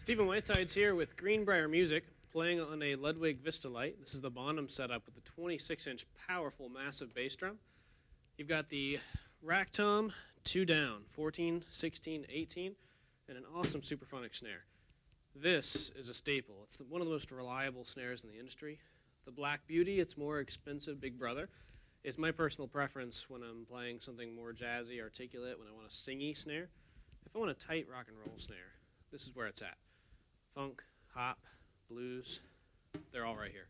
Stephen Whitesides here with Greenbrier Music, playing on a Ludwig Vistalite. This is the Bonham setup with the 26-inch powerful, massive bass drum. You've got the rack tom, 2 down, 14, 16, 18, and an awesome superphonic snare. This is a staple. It's one of the most reliable snares in the industry. The Black Beauty, its more expensive big brother, is my personal preference when I'm playing something more jazzy, articulate, when I want a singy snare. If I want a tight rock and roll snare, this is where it's at. Funk, hop, blues, they're all right here.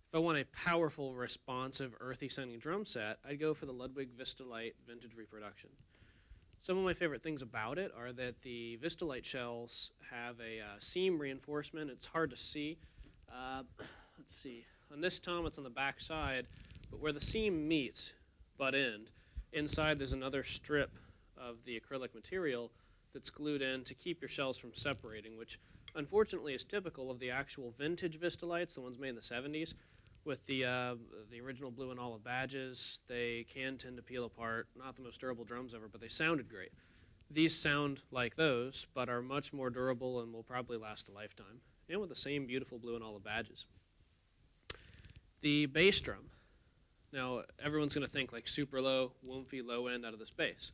If I want a powerful, responsive, earthy-sounding drum set, I'd go for the Ludwig Vistalite Vintage Reproduction. Some of my favorite things about it are that the Vistalite shells have a seam reinforcement. It's hard to see. Let's see. On this tom, it's on the back side, but where the seam meets, butt end, inside there's another strip of the acrylic material that's glued in to keep your shells from separating, which unfortunately is typical of the actual vintage Vistalites, the ones made in the 70s. With the original blue and olive badges, they can tend to peel apart. Not the most durable drums ever, but they sounded great. These sound like those, but are much more durable and will probably last a lifetime, and with the same beautiful blue and olive badges. The bass drum. Now, everyone's going to think like super low, woomphy, low end out of this bass.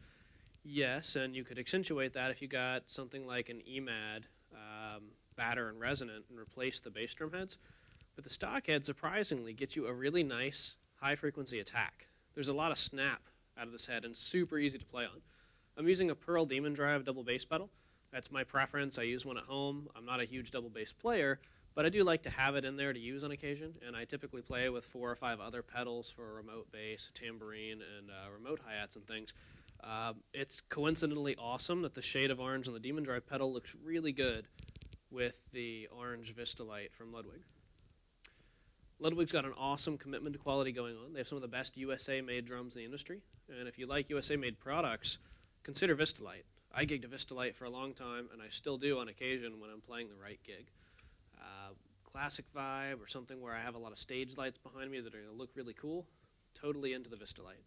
Yes, and you could accentuate that if you got something like an EMAD batter and resonant and replace the bass drum heads. But the stock head surprisingly gets you a really nice high frequency attack. There's a lot of snap out of this head and super easy to play on. I'm using a Pearl Demon Drive double bass pedal. That's my preference. I use one at home. I'm not a huge double bass player, but I do like to have it in there to use on occasion, and I typically play with 4 or 5 other pedals for a remote bass, a tambourine, and remote hi-hats and things. It's coincidentally awesome that the shade of orange on the Demon Drive pedal looks really good with the orange Vistalite from Ludwig. Ludwig's got an awesome commitment to quality going on. They have some of the best USA-made drums in the industry, and if you like USA-made products, consider Vistalite. I gigged a Vistalite for a long time, and I still do on occasion when I'm playing the right gig. Classic vibe or something where I have a lot of stage lights behind me that are going to look really cool, totally into the Vistalite.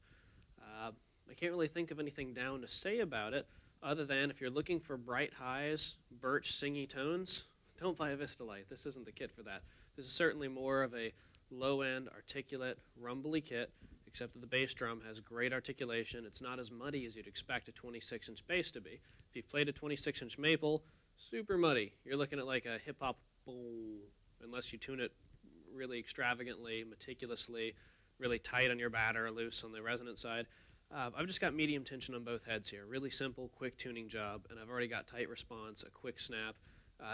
I can't really think of anything down to say about it other than if you're looking for bright highs, birch, singy tones, don't buy a Vistalite. This isn't the kit for that. This is certainly more of a low-end, articulate, rumbly kit, except that the bass drum has great articulation. It's not as muddy as you'd expect a 26-inch bass to be. If you've played a 26-inch maple, super muddy. You're looking at like a hip-hop boom, unless you tune it really extravagantly, meticulously, really tight on your batter, loose on the resonant side. I've just got medium tension on both heads here. Really simple, quick tuning job, and I've already got tight response, a quick snap.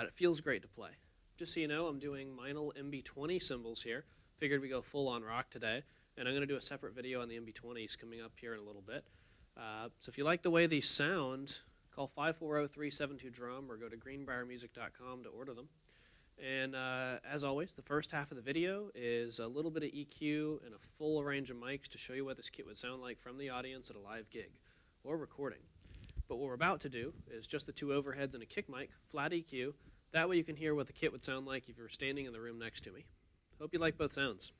It feels great to play. Just so you know, I'm doing Meinl MB20 cymbals here. Figured we go full on rock today, and I'm going to do a separate video on the MB20s coming up here in a little bit. So if you like the way these sound, call 540-372-DRUM or go to greenbriermusic.com to order them. And as always, the first half of the video is a little bit of EQ and a full range of mics to show you what this kit would sound like from the audience at a live gig or recording. But what we're about to do is just the 2 overheads and a kick mic, flat EQ. That way you can hear what the kit would sound like if you were standing in the room next to me. Hope you like both sounds.